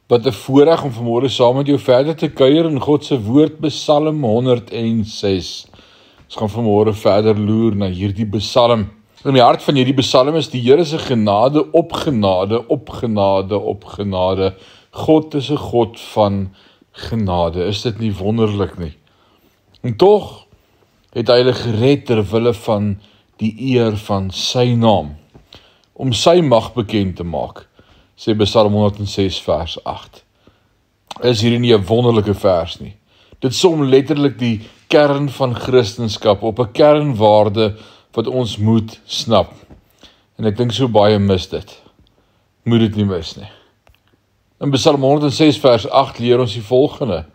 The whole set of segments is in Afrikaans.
Wat 'n voorreg om vanmôre saam met jou verder te kuier in God se woord, Psalm 106. Ons gaan vanmôre verder loer na hierdie Psalm. In die hart van hierdie Psalm is die Here se genade op genade, op genade, op genade. God is 'n God van genade. Is dit nie wonderlik nie? En tog het hy hulle gered ter wille van die eer van sy naam, om sy mag bekend te maak, sê Psalm 106 vers 8. Is hierdie nie 'n wonderlike vers nie? Dit som letterlik die kern van Christendom op, 'n kernwaarde wat ons moet snap. En ek dink so baie mis dit. Moet dit nie mis nie. In Psalm 106 vers 8 leer ons die volgende: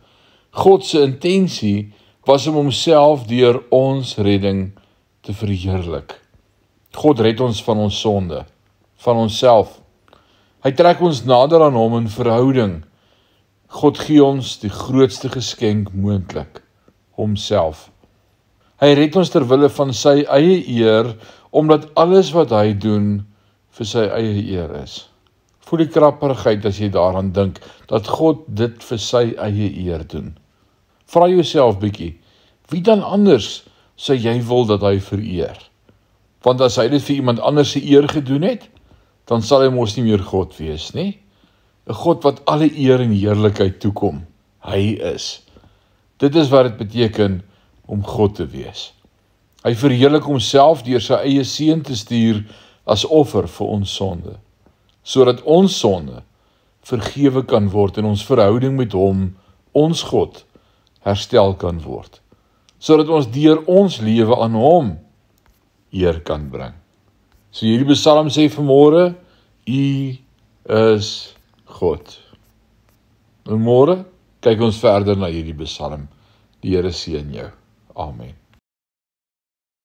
God se intensie was om homself deur ons redding te verheerlik. God red ons van ons sonde, van onsself. Hy trek ons nader aan hom in verhouding. God gee ons die grootste geskenk moontlik, homself. Hy red ons ter wille van sy eie eer, omdat alles wat hy doen vir sy eie eer is. Voel die krapperigheid as jy daaraan dink, dat God dit vir sy eie eer doen. Vra jouself bietjie, wie dan anders sou jy wil dat hy vereer? Want as hy dit vir iemand anders se eer gedoen het, dan sal hy mos nie meer God wees nie. 'n God wat alle eer en heerlikheid toekom. Hy is. Dit is wat dit beteken om God te wees. Hy verheerlik homself deur sy eie seun te stuur as offer vir ons sonde, sodat ons sonde vergewe kan word en ons verhouding met hom, ons God, herstel kan word, sodat ons deur ons lewe aan hom eer kan bring. So hierdie Psalm sê vanmôre, U is God. En môre kyk ons verder na hierdie Psalm. Die Here seën jou. Amen.